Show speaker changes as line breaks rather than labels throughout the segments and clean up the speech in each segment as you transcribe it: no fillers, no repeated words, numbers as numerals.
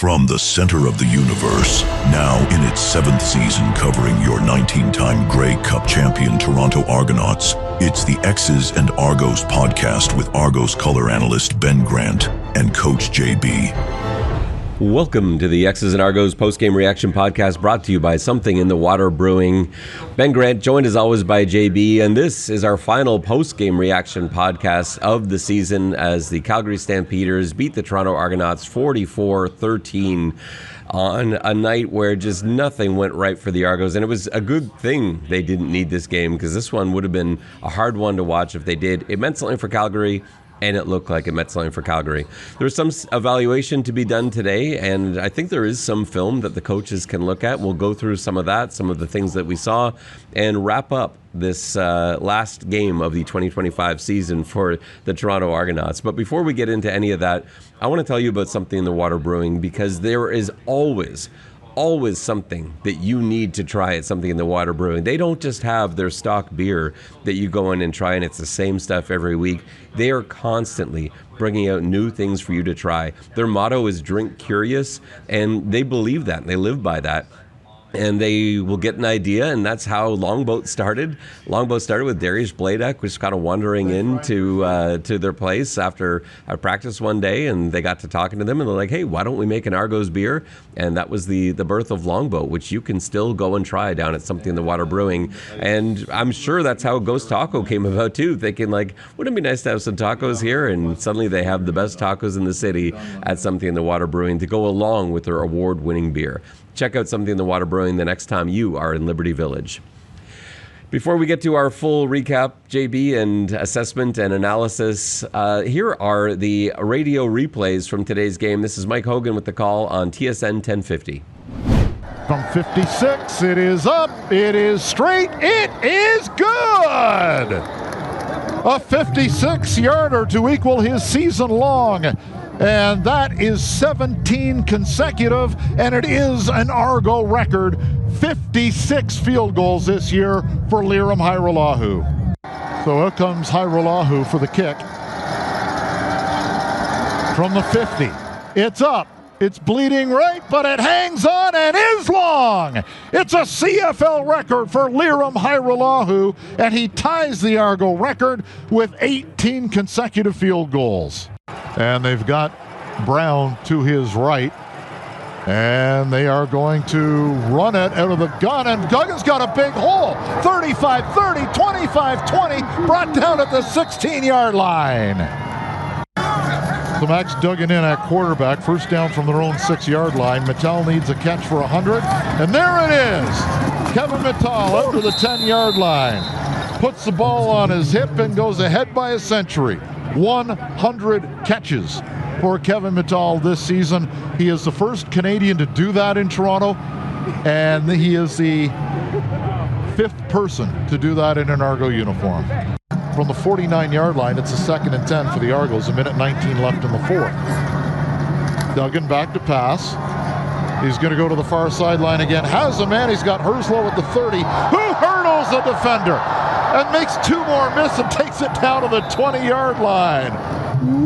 From the center of the universe, now in its 7th season covering your 19-time Grey Cup champion Toronto Argonauts, it's the X's and Argos podcast with Argos color analyst Ben Grant and Coach JB.
Welcome to the X's and Argos postgame reaction podcast brought to you by Something in the Water Brewing. Ben Grant, joined as always by JB, and this is our final postgame reaction podcast of the season as the Calgary Stampeders beat the Toronto Argonauts 44-13 on a night where just nothing went right for the Argos, and it was a good thing they didn't need this game because this one would have been a hard one to watch if they did. It meant something for Calgary, and it looked like it meant something for Calgary. There's some evaluation to be done today, and I think there is some film that the coaches can look at. We'll go through some of that, some of the things that we saw, and wrap up this last game of the 2025 season for the Toronto Argonauts. But before we get into any of that, I want to tell you about Something in the Water Brewing, because there is always something that you need to try at Something in the Water Brewing. They don't just have their stock beer that you go in and try and it's the same stuff every week. They are constantly bringing out new things for you to try. Their motto is drink curious, and they believe that and they live by that. And they will get an idea, and that's how Longboat started. Longboat started with Darius Bladek, was kind of wandering into to their place after a practice one day, and they got to talking to them, and they're like, hey, why don't we make an Argos beer? And that was the birth of Longboat, which you can still go and try down at Something in the Water Brewing. And I'm sure that's how Ghost Taco came about, too, thinking, like, wouldn't it be nice to have some tacos here? And suddenly they have the best tacos in the city at Something in the Water Brewing to go along with their award-winning beer. Check out Something in the Water Brewing the next time you are in Liberty Village. Before we get to our full recap, JB, and assessment and analysis, here are the radio replays from today's game. This is Mike Hogan with the call on TSN 1050.
From 56, it is up, it is straight, it is good! A 56-yarder to equal his season long. And that is 17 consecutive, and it is an Argo record. 56 field goals this year for Lirim Hajrullahu. So out comes Hajrullahu for the kick. From the 50. It's up. It's bleeding right, but it hangs on and is long. It's a CFL record for Lirim Hajrullahu, and he ties the Argo record with 18 consecutive field goals. And they've got Brown to his right. And they are going to run it out of the gun. And Duggan's got a big hole. 35-30, 25-20, brought down at the 16-yard line. So Max Duggan in at quarterback. First down from their own 6-yard line. Mital needs a catch for 100. And there it is. Kevin Mital out to the 10-yard line. Puts the ball on his hip and goes ahead by a century. 100 catches for Kevin Mital this season. He is the first Canadian to do that in Toronto, and he is the 5th person to do that in an Argo uniform. From the 49-yard line, it's a 2nd and 10 for the Argos, a minute 19 left in the 4th. Duggan back to pass. He's going to go to the far sideline again. Has a man. He's got Hajrullahu at the 30, who hurdles the defender and makes 2 more miss and takes it down to the 20-yard line.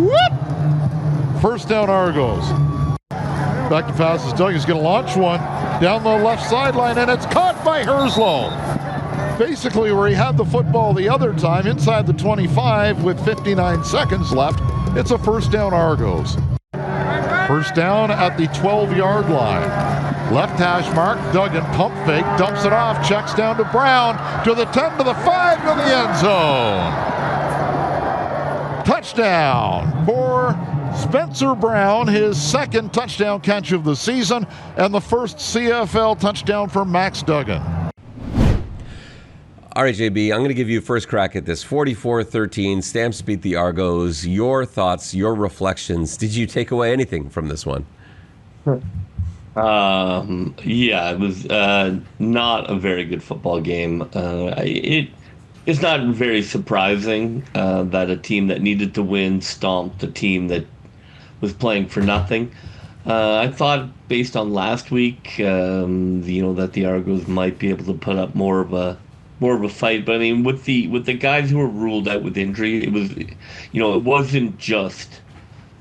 Whoop! First down, Argos. Back to passes. Duggan's going to launch one down the left sideline, and it's caught by Hajrullahu. Basically where he had the football the other time, inside the 25 with 59 seconds left. It's a first down, Argos. First down at the 12-yard line. Left hash mark, Duggan, pump fake, dumps it off, checks down to Brown, to the 10, to the 5, to the end zone. Touchdown for Spencer Brown, his 2nd touchdown catch of the season, and the first CFL touchdown for Max Duggan.
All right, JB, I'm going to give you first crack at this. 44-13, Stamps beat the Argos. Your thoughts, your reflections. Did you take away anything from this one?
Yeah, it was not a very good football game. It's not very surprising that a team that needed to win stomped a team that was playing for nothing. I thought, based on last week, that the Argos might be able to put up more of a fight. But I mean, with the guys who were ruled out with injury, it was, it wasn't just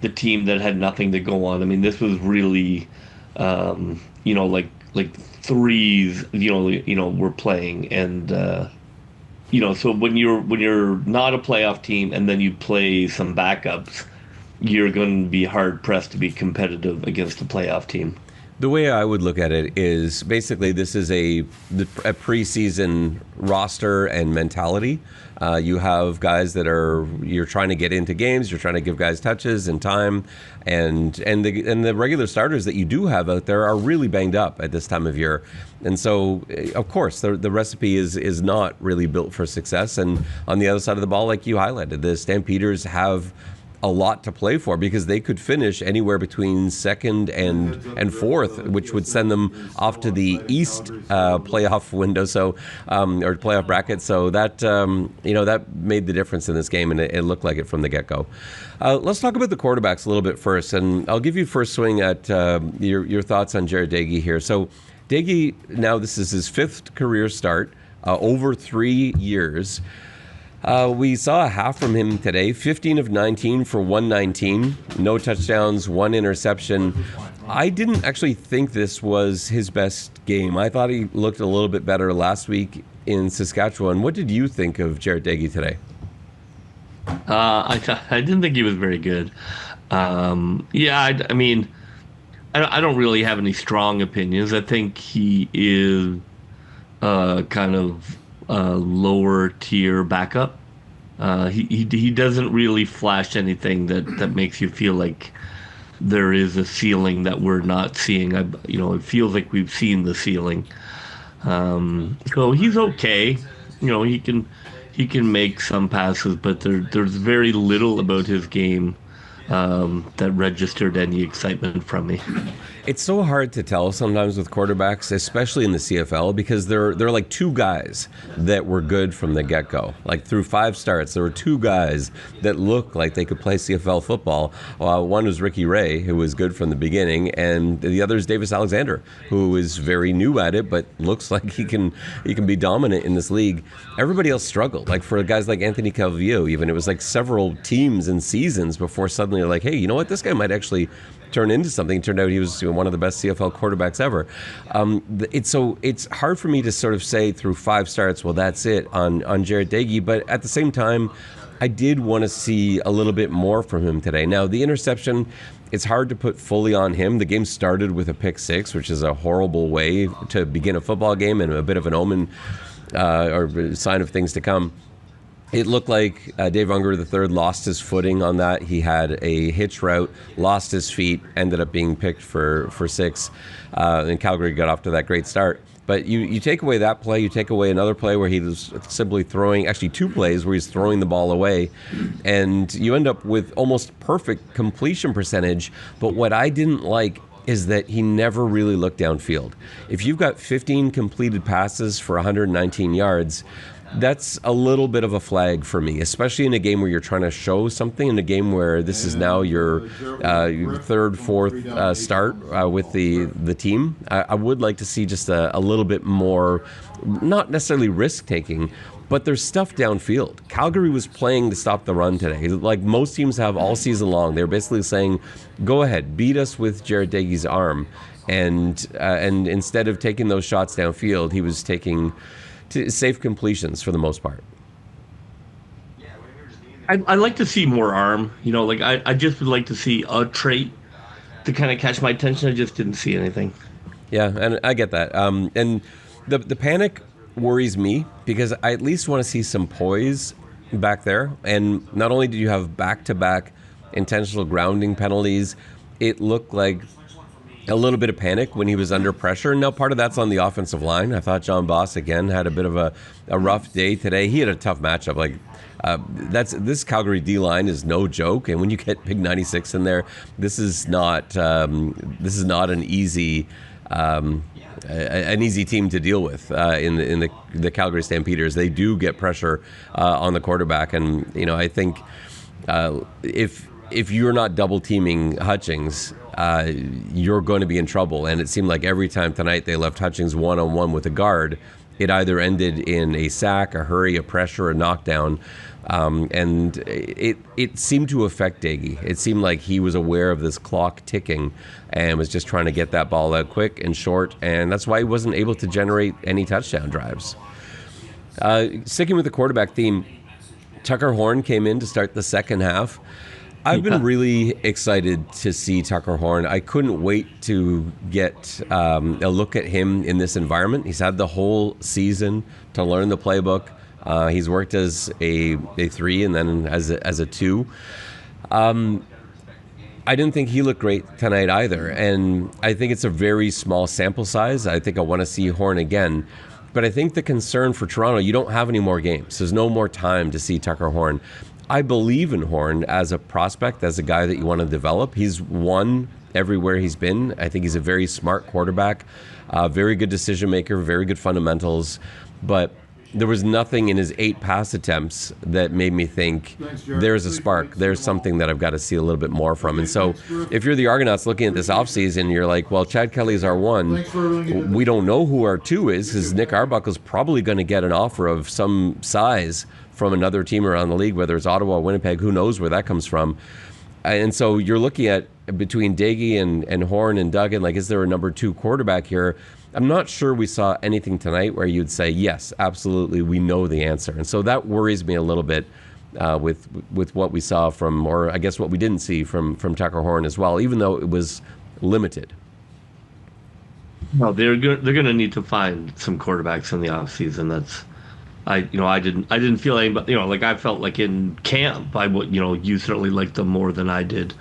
the team that had nothing to go on. I mean, this was really, like threes, were playing, and so when you're not a playoff team and then you play some backups, you're going to be hard pressed to be competitive against a playoff team.
The way I would look at it is basically this is a preseason roster and mentality. You have guys that you're trying to get into games, you're trying to give guys touches and time, and the regular starters that you do have out there are really banged up at this time of year. And so, of course, the recipe is not really built for success. And on the other side of the ball, like you highlighted, the Stampeders have a lot to play for because they could finish anywhere between second and fourth, which would send them off to the East playoff window, or playoff bracket. So that that made the difference in this game, and it looked like it from the get-go. Let's talk about the quarterbacks a little bit first, and I'll give you first swing at your thoughts on Jarret Doege here. So Doege, now this is his 5th career start, over 3 years. We saw a half from him today, 15 of 19 for 119, no touchdowns, 1 interception. I didn't actually think this was his best game. I thought he looked a little bit better last week in Saskatchewan. What did you think of Jarret Doege today?
I didn't think he was very good. I mean, I don't really have any strong opinions. I think he is kind of lower tier backup. He doesn't really flash anything that makes you feel like there is a ceiling that we're not seeing. It feels like we've seen the ceiling. So he's okay. He can make some passes, but there's very little about his game that registered any excitement from me.
It's so hard to tell sometimes with quarterbacks, especially in the CFL, because there are like 2 guys that were good from the get-go. Like through 5 starts, there were 2 guys that looked like they could play CFL football. One was Ricky Ray, who was good from the beginning, and the other is Davis Alexander, who is very new at it, but looks like he can be dominant in this league. Everybody else struggled. Like for guys like Anthony Calvillo, even, it was like several teams and seasons before suddenly you're like, hey, you know what, this guy might actually turn into something. It turned out he was one of the best CFL quarterbacks ever. It's hard for me to sort of say through 5 starts, well, that's it on Jarret Doege, but at the same time, I did want to see a little bit more from him today. Now, the interception, it's hard to put fully on him. The game started with a pick 6, which is a horrible way to begin a football game and a bit of an omen or sign of things to come. It looked like Dave Unger III lost his footing on that. He had a hitch route, lost his feet, ended up being picked for 6, and Calgary got off to that great start. But you take away that play, you take away another play where he was simply throwing, actually 2 plays where he's throwing the ball away, and you end up with almost perfect completion percentage. But what I didn't like is that he never really looked downfield. If you've got 15 completed passes for 119 yards, that's a little bit of a flag for me, especially in a game where you're trying to show something, in a game where this is now your 3rd, 4th start with the team. I would like to see just a little bit more, not necessarily risk-taking, but there's stuff downfield. Calgary was playing to stop the run today, like most teams have all season long. They're basically saying, go ahead, beat us with Jarret Doege's arm. And instead of taking those shots downfield, he was taking safe completions for the most part.
I'd like to see more arm. I just would like to see a trait to kind of catch my attention. I just didn't see anything.
Yeah, and I get that. And the panic worries me because I at least want to see some poise back there. And not only did you have back-to-back intentional grounding penalties, it looked like a little bit of panic when he was under pressure. Now, part of that's on the offensive line. I thought John Boss, again, had a bit of a rough day today. He had a tough matchup. This Calgary D-line is no joke, and when you get Big 96 in there, this is not an easy team to deal with in the Calgary Stampeders. They do get pressure on the quarterback, and I think if you're not double teaming Hutchings, you're going to be in trouble. And it seemed like every time tonight they left Hutchings one-on-one with a guard, it either ended in a sack, a hurry, a pressure, a knockdown. And it seemed to affect Doege. It seemed like he was aware of this clock ticking and was just trying to get that ball out quick and short, and that's why he wasn't able to generate any touchdown drives. Sticking with the quarterback theme, Tucker Horn came in to start the second half. I've been really excited to see Tucker Horn. I couldn't wait to get a look at him in this environment. He's had the whole season to learn the playbook. He's worked as a 3 and then as a 2. I didn't think he looked great tonight either, and I think it's a very small sample size. I think I want to see Horn again. But I think the concern for Toronto, you don't have any more games. There's no more time to see Tucker Horn. I believe in Horn as a prospect, as a guy that you want to develop. He's won everywhere he's been. I think he's a very smart quarterback, very good decision maker, very good fundamentals. But there was nothing in his 8 pass attempts that made me think there's a spark. There's something that I've got to see a little bit more from. And so if you're the Argonauts looking at this offseason, you're like, well, Chad Kelly's our 1. We don't know who our 2 is, because Nick Arbuckle's probably going to get an offer of some size from another team around the league, whether it's Ottawa, Winnipeg, who knows where that comes from. And so you're looking at between Doege and Horn and Duggan, like, is there a number 2 quarterback here? I'm not sure we saw anything tonight where you'd say, yes, absolutely, we know the answer. And so that worries me a little bit with what we saw from, or I guess what we didn't see from Tucker Horn as well, even though it was limited.
Well, they're going to need to find some quarterbacks in the offseason. That's, I didn't feel anybody, like I felt like in camp, you certainly liked them more than I did.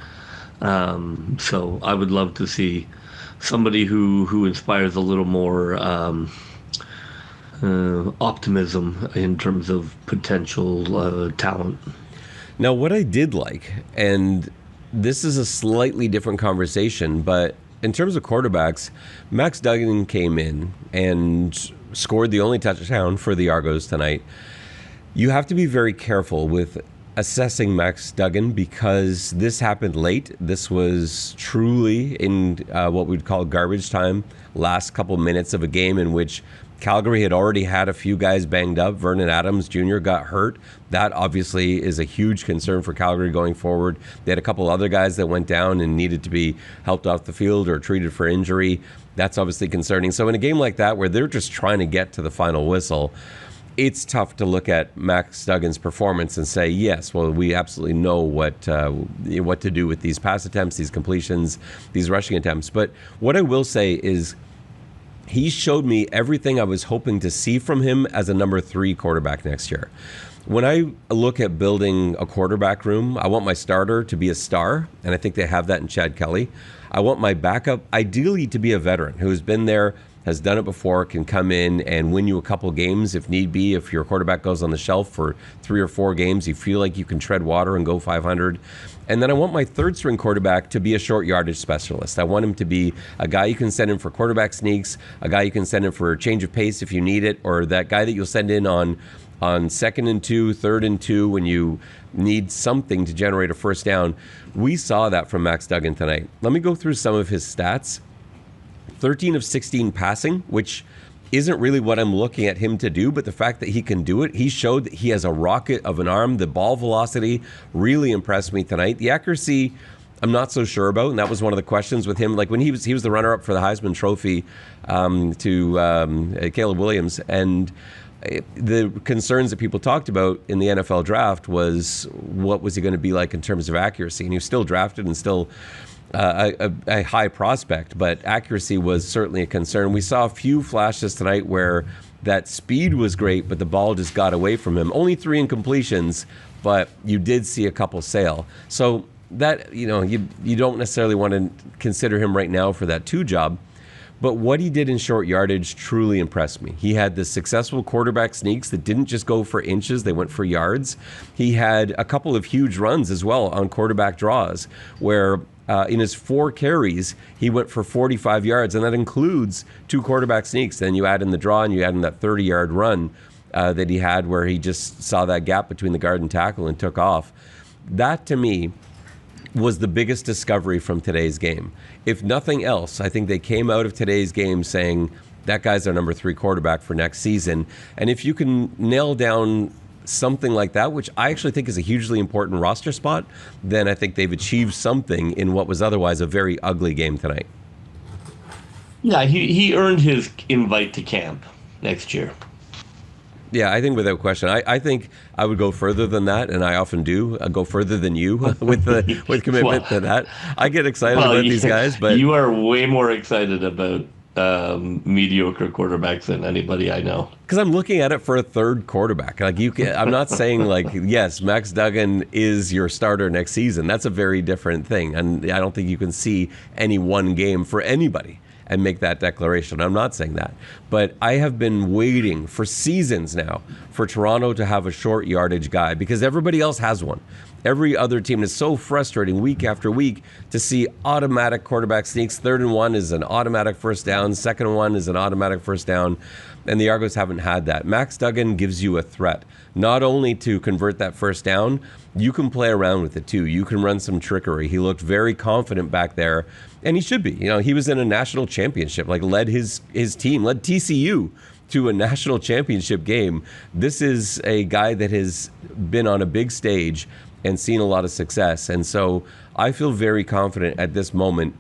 So I would love to see somebody who inspires a little more optimism in terms of potential talent.
Now, what I did like, and this is a slightly different conversation, but in terms of quarterbacks, Max Duggan came in and scored the only touchdown for the Argos tonight. You have to be very careful with assessing Max Duggan because this happened late. This was truly in what we'd call garbage time, last couple minutes of a game in which Calgary had already had a few guys banged up. Vernon Adams Jr. got hurt. That obviously is a huge concern for Calgary going forward. They had a couple other guys that went down and needed to be helped off the field or treated for injury. That's obviously concerning. So in a game like that where they're just trying to get to the final whistle, it's tough to look at Max Duggan's performance and say, yes, well, we absolutely know what to do with these pass attempts, these completions, these rushing attempts. But what I will say is he showed me everything I was hoping to see from him as a number 3 quarterback next year. When I look at building a quarterback room, I want my starter to be a star, and I think they have that in Chad Kelly. I want my backup, ideally, to be a veteran who's been there, has done it before, can come in and win you a couple games if need be. If your quarterback goes on the shelf for 3 or 4 games, you feel like you can tread water and go 500. And then I want my 3rd string quarterback to be a short yardage specialist. I want him to be a guy you can send in for quarterback sneaks, a guy you can send in for a change of pace if you need it, or that guy that you'll send in on 2nd and 2, 3rd and 2 when you need something to generate a first down. We saw that from Max Duggan tonight. Let me go through some of his stats. 13 of 16 passing, which isn't really what I'm looking at him to do, but the fact that he can do it, he showed that he has a rocket of an arm. The ball velocity really impressed me tonight. The accuracy, I'm not so sure about, and that was one of the questions with him. Like when he was the runner-up for the Heisman Trophy to Caleb Williams, and the concerns that people talked about in the NFL draft was what was he going to be like in terms of accuracy, and he was still drafted and still a high prospect, but accuracy was certainly a concern. We saw a few flashes tonight where that speed was great, but the ball just got away from him. Only 3 incompletions, but you did see a couple sail. So that, you don't necessarily want to consider him right now for that 2 job. But what he did in short yardage truly impressed me. He had the successful quarterback sneaks that didn't just go for inches, they went for yards. He had a couple of huge runs as well on quarterback draws where in his 4 carries, he went for 45 yards, and that includes 2 quarterback sneaks. Then you add in the draw and you add in that 30-yard run that he had where he just saw that gap between the guard and tackle and took off. That, to me, was the biggest discovery from today's game. If nothing else, I think they came out of today's game saying, that guy's our number 3 quarterback for next season. And if you can nail down something like that, which I actually think is a hugely important roster spot, then I think they've achieved something in what was otherwise a very ugly game tonight.
Yeah, he earned his invite to camp next year.
Yeah, I think without question. I think I would go further than that, and I often do go further than you with commitment to that. I get excited about these guys, but
you are way more excited about mediocre quarterbacks than anybody I know.
Because I'm looking at it for a third quarterback. Like I'm not saying like, yes, Max Duggan is your starter next season. That's a very different thing, and I don't think you can see any one game for anybody and make that declaration. I'm not saying that. But I have been waiting for seasons now for Toronto to have a short yardage guy because everybody else has one. Every other team is so frustrating week after week to see automatic quarterback sneaks. 3rd and 1 is an automatic first down. 2nd and 1 is an automatic first down. And the Argos haven't had that. Max Duggan gives you a threat, not only to convert that first down, you can play around with it too. You can run some trickery. He looked very confident back there, and he should be. You know, he was in a national championship, like led his team, led TCU to a national championship game. This is a guy that has been on a big stage and seen a lot of success. And so I feel very confident at this moment.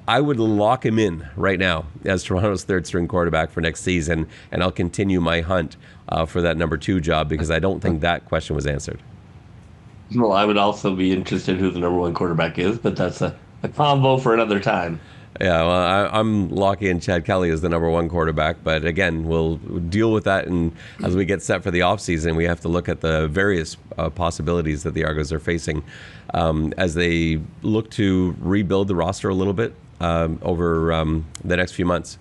I would lock him in right now as Toronto's 3rd string quarterback for next season, and I'll continue my hunt for that number 2 job because I don't think that question was answered.
Well, I would also be interested who the number 1 quarterback is, but that's a combo for another time.
Yeah, well, I'm locking in Chad Kelly as the number 1 quarterback, but again, we'll deal with that, and as we get set for the offseason, we have to look at the various possibilities that the Argos are facing as they look to rebuild the roster a little bit over the next few months.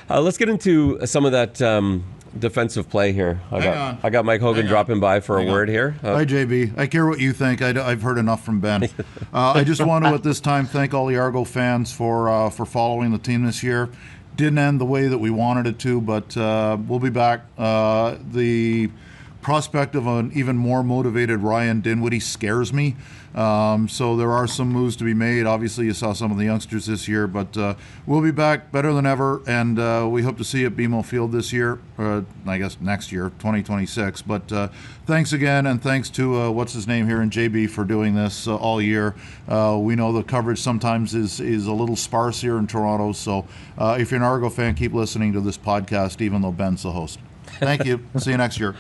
Let's get into some of that defensive play here. I got Mike Hogan dropping by for a word here.
Hi, JB. I care what you think. I've heard enough from Ben. I just want to at this time thank all the Argo fans for following the team this year. Didn't end the way that we wanted it to, but we'll be back. The prospect of an even more motivated Ryan Dinwiddie scares me. So there are some moves to be made. Obviously, you saw some of the youngsters this year, but we'll be back better than ever, and we hope to see you at BMO Field this year, I guess next year, 2026. But thanks again, and thanks to what's his name here in JB for doing this all year. We know the coverage sometimes is a little sparse here in Toronto, so if you're an Argo fan, keep listening to this podcast, even though Ben's the host. Thank you. See you next year.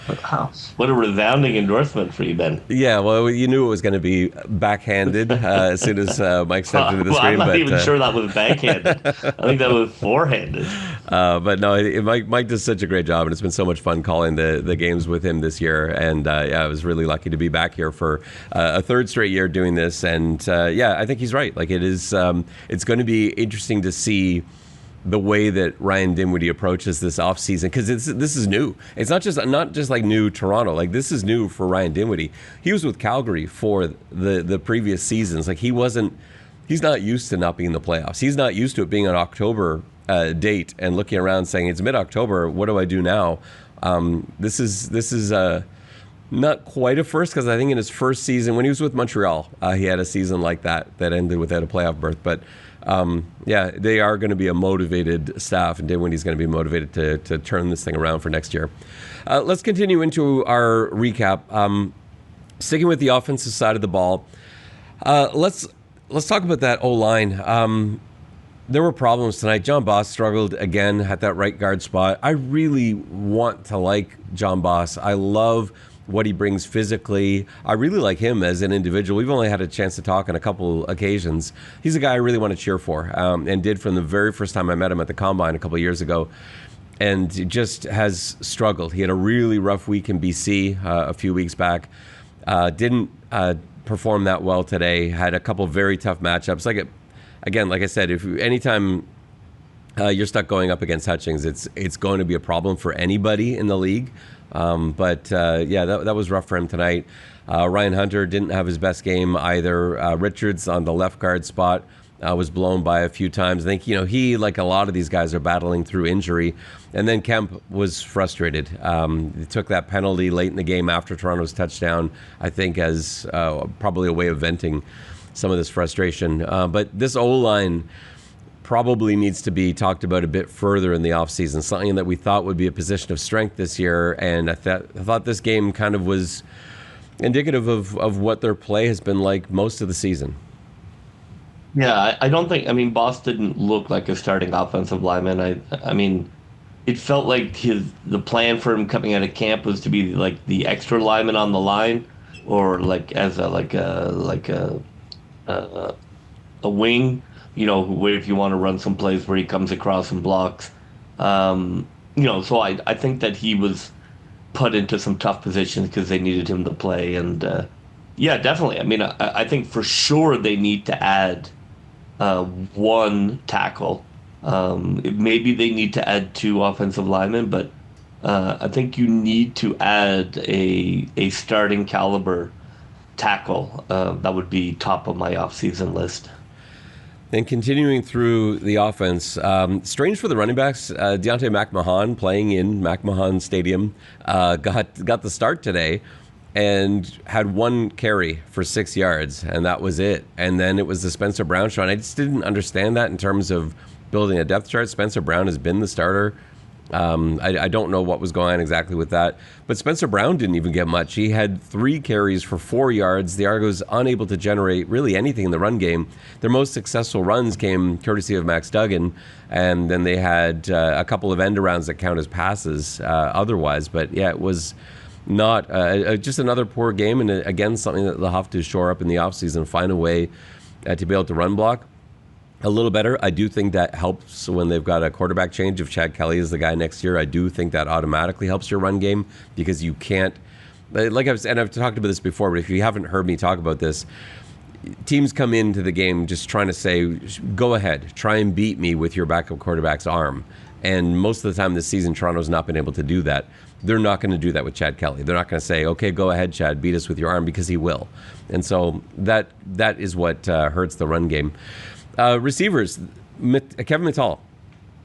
Wow. What a resounding endorsement for you, Ben.
Yeah, well, you knew it was going to be backhanded as soon as Mike stepped into the screen.
I'm not even sure that was backhanded. I think that was forehanded.
But no, Mike does such a great job, and it's been so much fun calling the games with him this year. And I was really lucky to be back here for a 3rd straight year doing this. And I think he's right. Like it is, it's going to be interesting to see the way that Ryan Dinwiddie approaches this offseason, because this is new. It's not just like new Toronto. Like this is new for Ryan Dinwiddie. He was with Calgary for the previous seasons. Like he's not used to not being in the playoffs. He's not used to it being an October date and looking around saying it's mid-October. What do I do now? This is not quite a first, because I think in his first season when he was with Montreal, he had a season like that ended without a playoff berth. But they are going to be a motivated staff, and Dinwiddie's going to be motivated to turn this thing around for next year. Let's continue into our recap. Sticking with the offensive side of the ball, let's talk about that O-line. There were problems tonight. John Boss struggled again at that right guard spot. I really want to like John Boss. I love what he brings physically. I really like him as an individual. We've only had a chance to talk on a couple occasions. He's a guy I really want to cheer for, and did from the very first time I met him at the Combine a couple of years ago, and just has struggled. He had a really rough week in BC a few weeks back. Didn't perform that well today. Had a couple very tough matchups. Like I said, anytime you're stuck going up against Hutchings, it's going to be a problem for anybody in the league. That was rough for him tonight. Ryan Hunter didn't have his best game either. Richards on the left guard spot was blown by a few times. I think, he, like a lot of these guys, are battling through injury. And then Kemp was frustrated. He took that penalty late in the game after Toronto's touchdown, I think, as probably a way of venting some of this frustration. But this O-line, probably needs to be talked about a bit further in the offseason, something that we thought would be a position of strength this year. And I thought this game kind of was indicative of what their play has been like most of the season.
Yeah, I don't think. I mean, Boss didn't look like a starting offensive lineman. I mean, it felt like the plan for him coming out of camp was to be like the extra lineman on the line, or like as a wing. You know, where if you want to run some plays where he comes across and blocks. So I think that he was put into some tough positions because they needed him to play. And yeah, definitely. I mean, I think for sure they need to add one tackle. Maybe they need to add 2 offensive linemen, but I think you need to add a starting caliber tackle. That would be top of my offseason list.
And continuing through the offense, strange for the running backs. Deontay McMahon, playing in McMahon Stadium, got the start today and had 1 carry for 6 yards, and that was it. And then it was the Spencer Brown show, and I just didn't understand that in terms of building a depth chart. Spencer Brown has been the starter. I don't know what was going on exactly with that, but Spencer Brown didn't even get much. He had 3 carries for 4 yards. The Argos unable to generate really anything in the run game. Their most successful runs came courtesy of Max Duggan, and then they had a couple of end arounds that count as passes otherwise. But yeah, it was not just another poor game, and again, something that they'll have to shore up in the offseason, find a way to be able to run block a little better. I do think that helps when they've got a quarterback change. If Chad Kelly is the guy next year, I do think that automatically helps your run game, because you can't, like I've talked about this before, but if you haven't heard me talk about this, teams come into the game just trying to say, go ahead, try and beat me with your backup quarterback's arm. And most of the time this season, Toronto's not been able to do that. They're not going to do that with Chad Kelly. They're not going to say, okay, go ahead, Chad, beat us with your arm, because he will. And so that is what hurts the run game. Receivers, Kevin Mital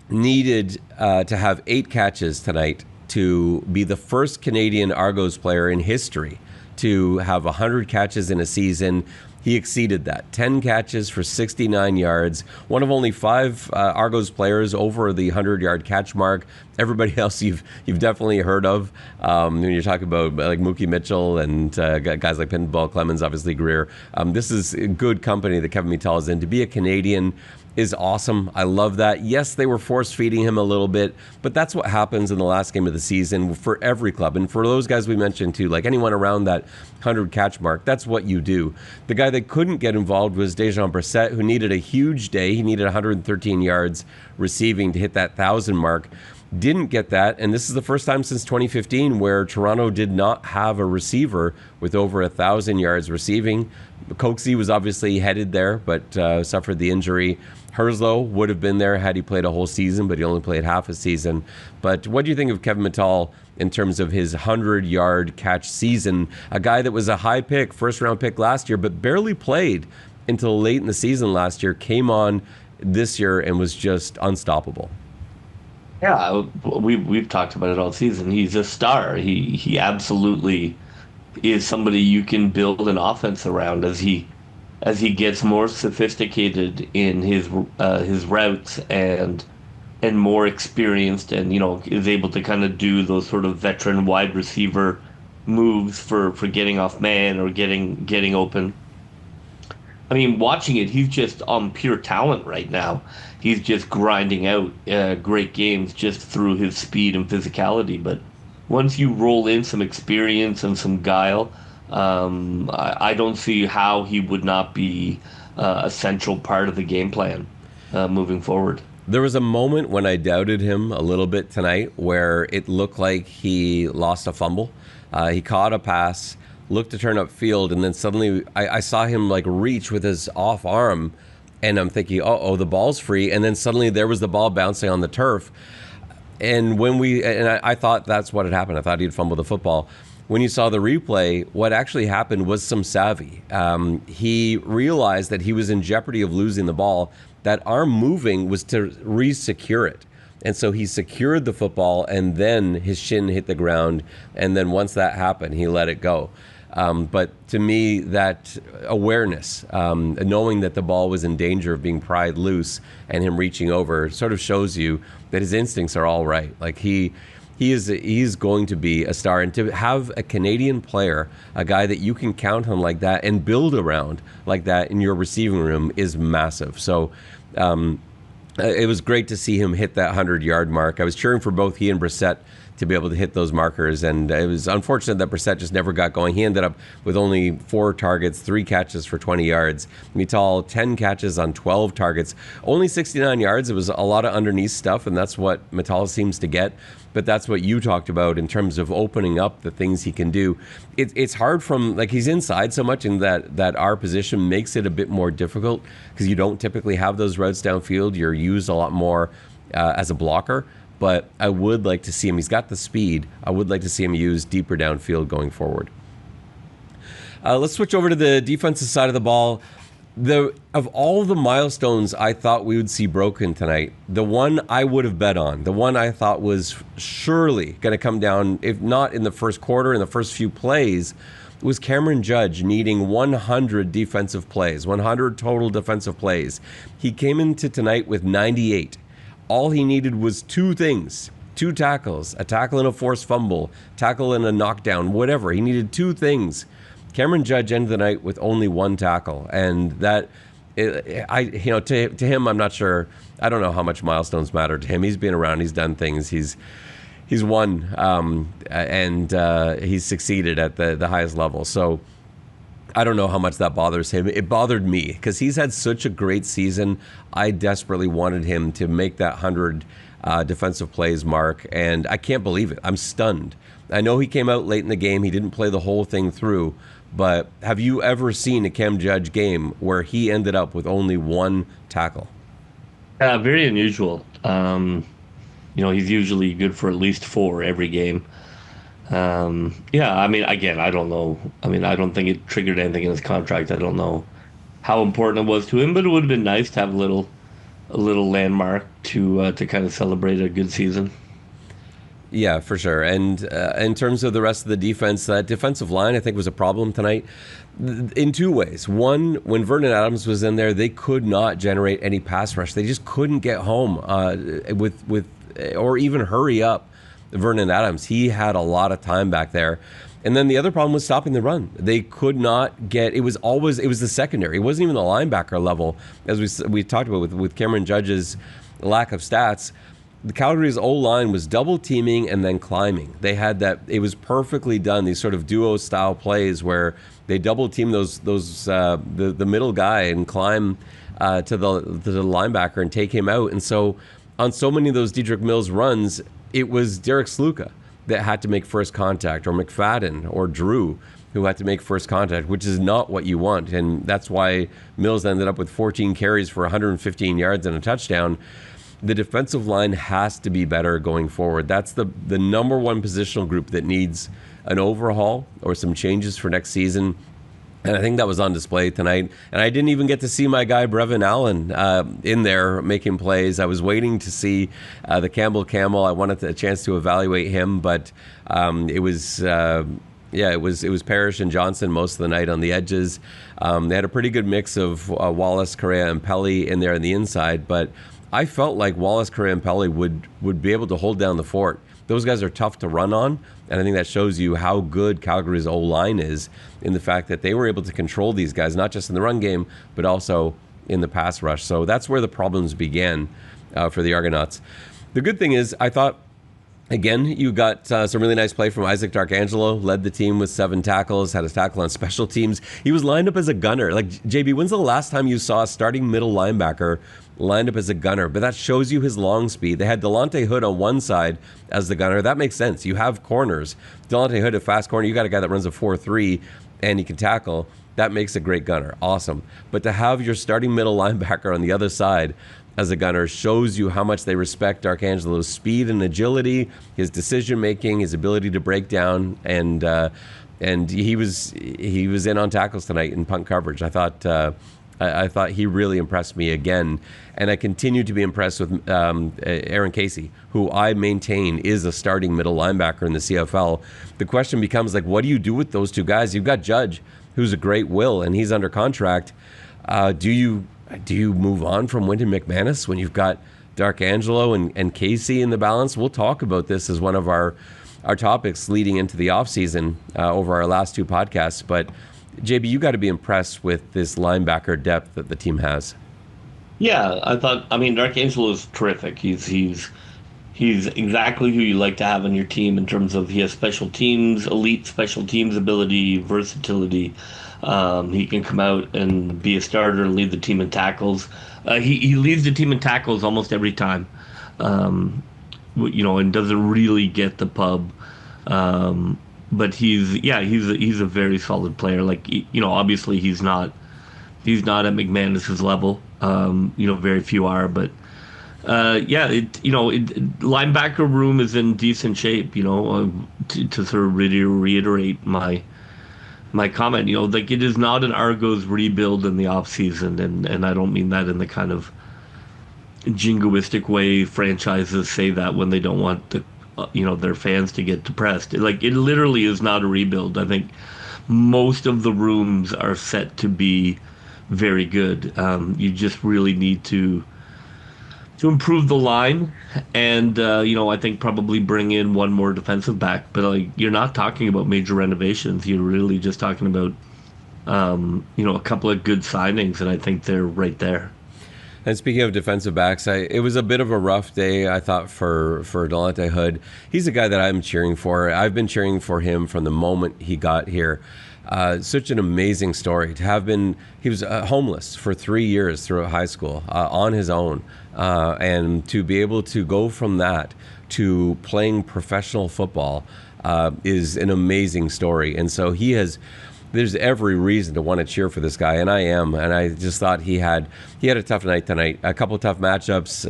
needed to have 8 catches tonight to be the first Canadian Argos player in history to have 100 catches in a season. He exceeded that. 10 catches for 69 yards. One of only 5 Argos players over the 100-yard catch mark. Everybody else you've definitely heard of. When you're talking about like Mookie Mitchell and guys like Pinball Clemens, obviously Greer. This is good company that Kevin Mital is in. To be a Canadian is awesome. I love that. Yes, they were force-feeding him a little bit, but that's what happens in the last game of the season for every club. And for those guys we mentioned too, like anyone around that 100 catch mark, that's what you do. The guy that couldn't get involved was Dejan Brissett, who needed a huge day. He needed 113 yards receiving to hit that 1,000 mark. Didn't get that, and this is the first time since 2015 where Toronto did not have a receiver with over 1,000 yards receiving. Coxie was obviously headed there, but suffered the injury. Hajrullahu would have been there had he played a whole season, but he only played half a season. But what do you think of Kevin Mital in terms of his 100-yard catch season? A guy that was a high pick, first-round pick last year, but barely played until late in the season last year, came on this year and was just unstoppable.
Yeah, we've talked about it all season. He's a star. He absolutely is somebody you can build an offense around as he gets more sophisticated in his routes and more experienced, and is able to kind of do those sort of veteran wide receiver moves for getting off man or getting open. I mean, watching it, he's just on pure talent right now. He's just grinding out great games just through his speed and physicality. But once you roll in some experience and some guile, I don't see how he would not be a central part of the game plan moving forward.
There was a moment when I doubted him a little bit tonight where it looked like he lost a fumble. He caught a pass, looked to turn up field, and then suddenly I saw him like reach with his off arm, and I'm thinking, oh, the ball's free, and then suddenly there was the ball bouncing on the turf. And I thought that's what had happened. I thought he'd fumbled the football. When you saw the replay, what actually happened was some savvy. He realized that he was in jeopardy of losing the ball. That arm moving was to re-secure it. And so he secured the football, and then his shin hit the ground. And then once that happened, he let it go. But to me, that awareness, knowing that the ball was in danger of being pried loose and him reaching over, sort of shows you that his instincts are all right. Like he's going to be a star, and to have a Canadian player, a guy that you can count on like that and build around like that in your receiving room is massive. So it was great to see him hit that 100-yard mark. I was cheering for both he and Brissett to be able to hit those markers, and it was unfortunate that Brissett just never got going. He ended up with only 4 targets, 3 catches for 20 yards. Mital, 10 catches on 12 targets, only 69 yards. It was a lot of underneath stuff, and that's what Mital seems to get. But that's what you talked about in terms of opening up the things he can do. It's hard from, like, he's inside so much, and that our position makes it a bit more difficult because you don't typically have those routes downfield. You're used a lot more as a blocker. But I would like to see him. He's got the speed. I would like to see him used deeper downfield going forward. Let's switch over to the defensive side of the ball. Of all the milestones I thought we would see broken tonight, the one I would have bet on, the one I thought was surely going to come down, if not in the first quarter, in the first few plays, was Cameron Judge needing 100 defensive plays, 100 total defensive plays. He came into tonight with 98. All he needed was 2 things, 2 tackles, a tackle and a forced fumble, tackle and a knockdown, whatever. He needed 2 things. Cameron Judge ended the night with only 1 tackle, and that, to him, I'm not sure. I don't know how much milestones matter to him. He's been around. He's done things. He's won, and he's succeeded at the highest level. So I don't know how much that bothers him. It bothered me because he's had such a great season. I desperately wanted him to make that 100 defensive plays mark, and I can't believe it. I'm stunned. I know he came out late in the game. He didn't play the whole thing through, but have you ever seen a Cam Judge game where he ended up with only 1 tackle?
Very unusual. He's usually good for at least 4 every game. Again, I don't know. I don't think it triggered anything in his contract. I don't know how important it was to him, but it would have been nice to have a little landmark to kind of celebrate a good season.
Yeah, for sure. And in terms of the rest of the defense, that defensive line, I think, was a problem tonight in 2 ways. One, when Vernon Adams was in there, they could not generate any pass rush. They just couldn't get home with or even hurry up Vernon Adams. He had a lot of time back there. And then the other problem was stopping the run. They could not get, it was the secondary. It wasn't even the linebacker level, as we talked about with Cameron Judge's lack of stats. The Calgary's O-line was double teaming and then climbing. They had that, it was perfectly done, these sort of duo style plays where they double team the middle guy and climb to the linebacker and take him out. And so on so many of those Dedrick Mills runs, it was Derek Sluka that had to make first contact, or McFadden or Drew who had to make first contact, which is not what you want. And that's why Mills ended up with 14 carries for 115 yards and a touchdown. The defensive line has to be better going forward. That's the number one positional group that needs an overhaul or some changes for next season. And I think that was on display tonight. And I didn't even get to see my guy Brevin Allen in there making plays. I was waiting to see the Campbell Camel. I wanted a chance to evaluate him, but it was Parrish and Johnson most of the night on the edges. They had a pretty good mix of Wallace, Correa, and Pelly in there on the inside, but I felt like Wallace, Correa, and Pelly would be able to hold down the fort. Those guys are tough to run on, and I think that shows you how good Calgary's O-line is in the fact that they were able to control these guys, not just in the run game, but also in the pass rush. So that's where the problems began for the Argonauts. The good thing is, I thought, again, you got some really nice play from Isaac D'Arcangelo, led the team with 7 tackles, had a tackle on special teams. He was lined up as a gunner. Like, JB, when's the last time you saw a starting middle linebacker lined up as a gunner? But that shows you his long speed. They had Delonte Hood on one side as the gunner. That makes sense. You have corners. Delonte Hood, a fast corner. You got a guy that runs a 4.3 and he can tackle. That makes a great gunner. Awesome. But to have your starting middle linebacker on the other side as a gunner shows you how much they respect D'Arcangelo's speed and agility, his decision-making, his ability to break down, and he was in on tackles tonight in punt coverage. I thought I thought he really impressed me again, and I continue to be impressed with Aaron Casey, who I maintain is a starting middle linebacker in the CFL. The question becomes, like, what do you do with those two guys? You've got Judge, who's a great will, and he's under contract. Do you move on from Wynton McManus when you've got D'Arcangelo and Casey in the balance? We'll talk about this as one of our topics leading into the offseason over our last two podcasts. But, JB, you got to be impressed with this linebacker depth that the team has.
Yeah, D'Arcangelo is terrific. He's exactly who you like to have on your team in terms of he has special teams, elite special teams ability, versatility. He can come out and be a starter and lead the team in tackles. He leads the team in tackles almost every time, and doesn't really get the pub. But he's a very solid player. Like, obviously he's not at McManus's level. Very few are, but linebacker room is in decent shape. To sort of reiterate my comment, it is not an Argos rebuild in the offseason, and I don't mean that in the kind of jingoistic way franchises say that when they don't want their fans to get depressed. Like, it literally is not a rebuild. I think most of the rooms are set to be very good. You just really need to improve the line, and I think probably bring in one more defensive back. But you're not talking about major renovations. You're really just talking about a couple of good signings, and I think they're right there.
And speaking of defensive backs, it was a bit of a rough day, I thought, for Delonte Hood. He's a guy that I'm cheering for. I've been cheering for him from the moment he got here. Such an amazing story to have been. He was homeless for 3 years throughout high school on his own, and to be able to go from that to playing professional football is an amazing story. And so there's every reason to want to cheer for this guy, and I am. And I just thought he had a tough night tonight. A couple of tough matchups.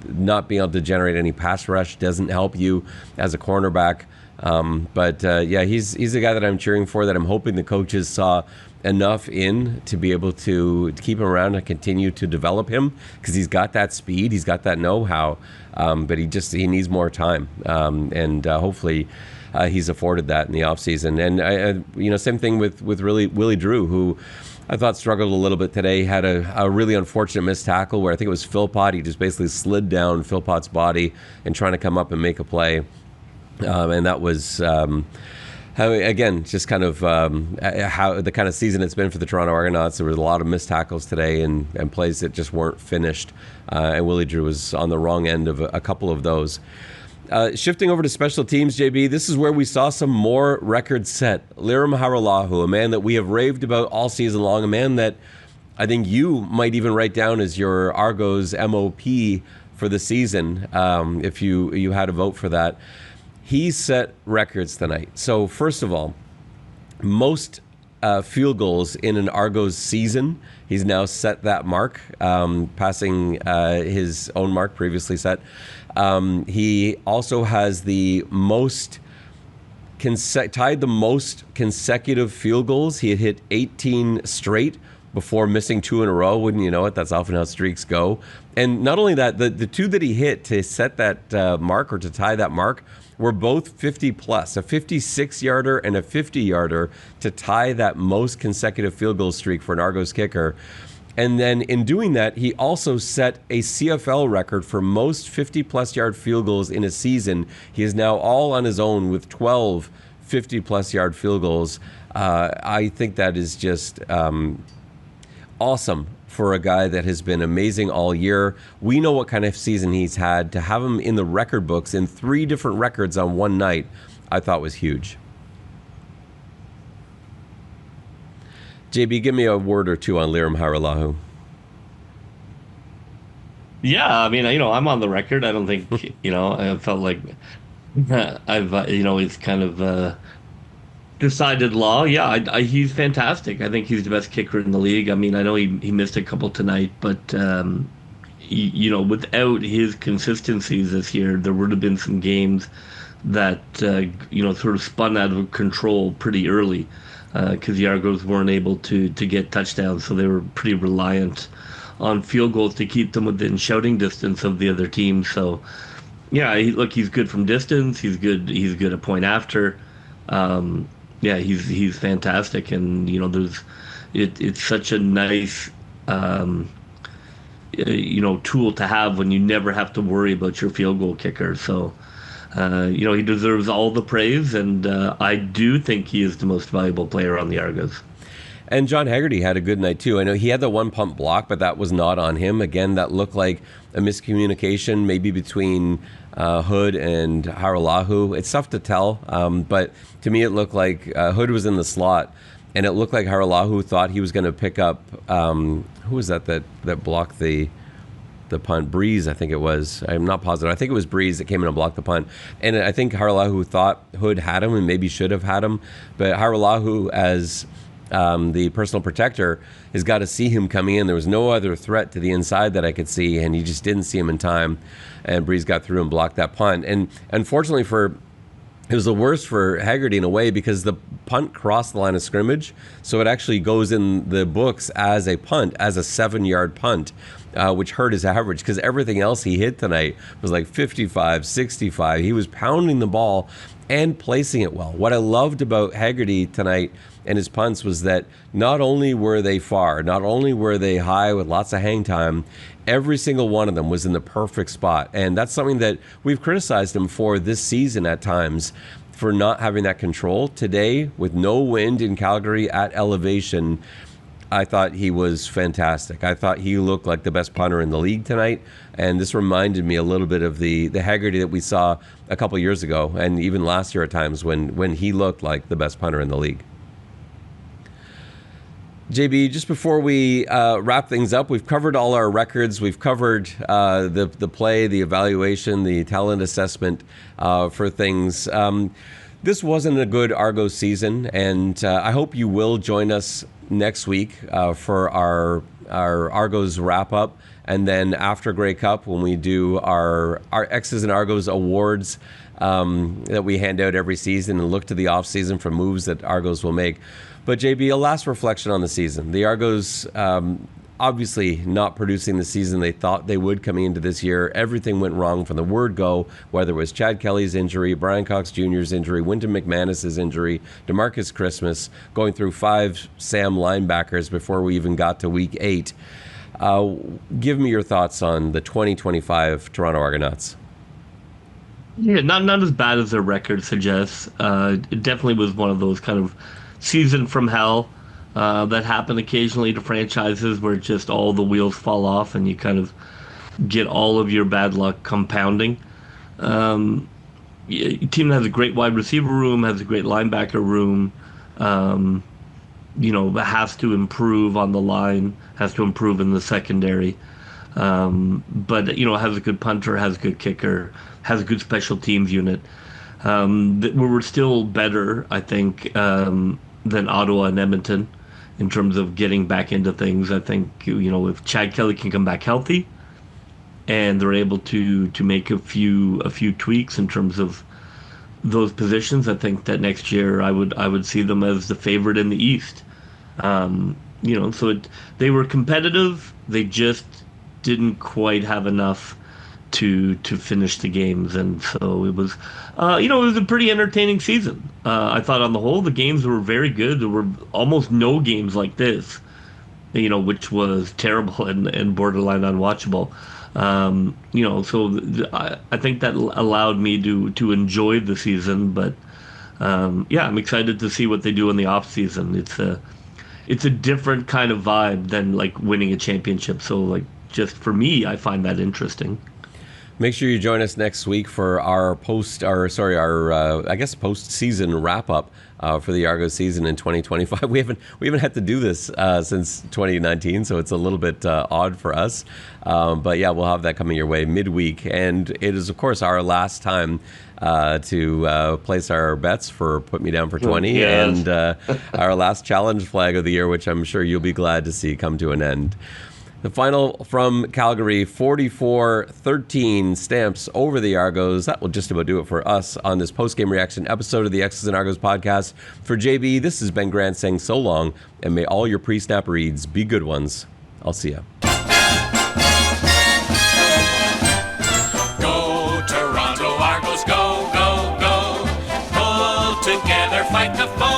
Not being able to generate any pass rush doesn't help you as a cornerback. But he's a guy that I'm cheering for, that I'm hoping the coaches saw enough in to be able to keep him around and continue to develop him, because he's got that speed, he's got that know-how, but he needs more time, and hopefully he's afforded that in the offseason. And same thing with Willie Drew, who I thought struggled a little bit today. Had a really unfortunate missed tackle where I think it was Philpott. He just basically slid down Philpott's body and trying to come up and make a play. And that was, again, just kind of how the kind of season it's been for the Toronto Argonauts. There was a lot of missed tackles today and plays that just weren't finished. And Willie Drew was on the wrong end of a couple of those. Shifting over to special teams, JB, this is where we saw some more records set. Lirim Hajrullahu, a man that we have raved about all season long, a man that I think you might even write down as your Argos MOP for the season, if you had a vote for that. He set records tonight. So first of all, most field goals in an Argos season. He's now set that mark, passing his own mark previously set. He also has the most tied the most consecutive field goals. He had hit 18 straight before missing 2 in a row. Wouldn't you know it? That's often how streaks go. And not only that, the 2 that he hit to set that mark, or to tie that mark, were both 50 plus, a 56-yarder and a 50-yarder to tie that most consecutive field goal streak for an Argos kicker. And then in doing that, he also set a CFL record for most 50-plus yard field goals in a season. He is now all on his own with 12 50-plus yard field goals. I think that is just awesome for a guy that has been amazing all year. We know what kind of season he's had. To have him in the record books in 3 different records on one night, I thought was huge. JB, give me a word or two on Lirim Hajrullahu.
Yeah, I mean, I'm on the record. I don't think, I felt like it's kind of decided law. Yeah, he's fantastic. I think he's the best kicker in the league. I mean, I know he missed a couple tonight, but without his consistencies this year, there would have been some games that sort of spun out of control pretty early. because the Argos weren't able to get touchdowns, so they were pretty reliant on field goals to keep them within shouting distance of the other team. So, yeah, he's good from distance. He's good at point after. Yeah, he's fantastic, and it's such a nice tool to have when you never have to worry about your field goal kicker. So, he deserves all the praise, and I do think he is the most valuable player on the Argos.
And John Haggerty had a good night too. I know he had the one punt block, but that was not on him. Again, that looked like a miscommunication, maybe between Hood and Hajrullahu. It's tough to tell, but to me it looked like Hood was in the slot, and it looked like Hajrullahu thought he was going to pick up, who was that blocked the punt? Breeze, I think it was. I'm not positive. I think it was Breeze that came in and blocked the punt. And I think Hajrullahu thought Hood had him and maybe should have had him, but Hajrullahu, as the personal protector, has got to see him coming in. There was no other threat to the inside that I could see, and he just didn't see him in time. And Breeze got through and blocked that punt. And unfortunately it was the worst for Haggerty in a way, because the punt crossed the line of scrimmage, so it actually goes in the books as a punt, as a 7-yard punt, which hurt his average, because everything else he hit tonight was like 55, 65. He was pounding the ball and placing it well. What I loved about Haggerty tonight and his punts was that not only were they far, not only were they high with lots of hang time, every single one of them was in the perfect spot. And that's something that we've criticized him for this season at times, for not having that control. Today, with no wind in Calgary at elevation, I thought he was fantastic. I thought he looked like the best punter in the league tonight, and this reminded me a little bit of the Haggerty that we saw a couple years ago, and even last year at times when he looked like the best punter in the league. JB, just before we wrap things up, we've covered all our records. We've covered the play, the evaluation, the talent assessment for things. This wasn't a good Argos season, and I hope you will join us next week for our Argos wrap-up, and then after Grey Cup, when we do our X's and Argos awards that we hand out every season, and look to the off-season for moves that Argos will make. But JB, a last reflection on the season. The Argos obviously not producing the season they thought they would coming into this year. Everything went wrong from the word go, whether it was Chad Kelly's injury, Brian Cox Jr.'s injury, Wynton McManus's injury, DeMarcus Christmas, going through 5 Sam linebackers before we even got to week 8. Give me your thoughts on the 2025 Toronto Argonauts.
Yeah, not as bad as their record suggests. It definitely was one of those kind of season from hell that happen occasionally to franchises, where just all the wheels fall off and you kind of get all of your bad luck compounding. Team that has a great wide receiver room, has a great linebacker room, has to improve on the line, has to improve in the secondary. But has a good punter, has a good kicker, has a good special teams unit. We're still better, I think, than Ottawa and Edmonton in terms of getting back into things. I think, if Chad Kelly can come back healthy and they're able to make a few tweaks in terms of those positions, I think that next year I would see them as the favorite in the East. They were competitive. They just didn't quite have enough to finish the games, and so it was it was a pretty entertaining season. I thought on the whole the games were very good. There were almost no games like this, which was terrible and borderline unwatchable. I think that allowed me to enjoy the season, but I'm excited to see what they do in the off season. It's a different kind of vibe than like winning a championship. So like, just for me, I find that interesting.
Make sure you join us next week for our post-season wrap-up for the Argos season in 2025. We haven't had to do this since 2019, so it's a little bit odd for us. But yeah, we'll have that coming your way midweek, and it is of course our last time to place our bets for Put Me Down for 20, yes. And our last challenge flag of the year, which I'm sure you'll be glad to see come to an end. The final from Calgary, 44-13 Stamps over the Argos. That will just about do it for us on this post-game reaction episode of the X's and Argos podcast. For JB, this is Ben Grant saying so long, and may all your pre-snap reads be good ones. I'll see ya.
Go, Toronto Argos, go, go, go. Pull together, fight the foe.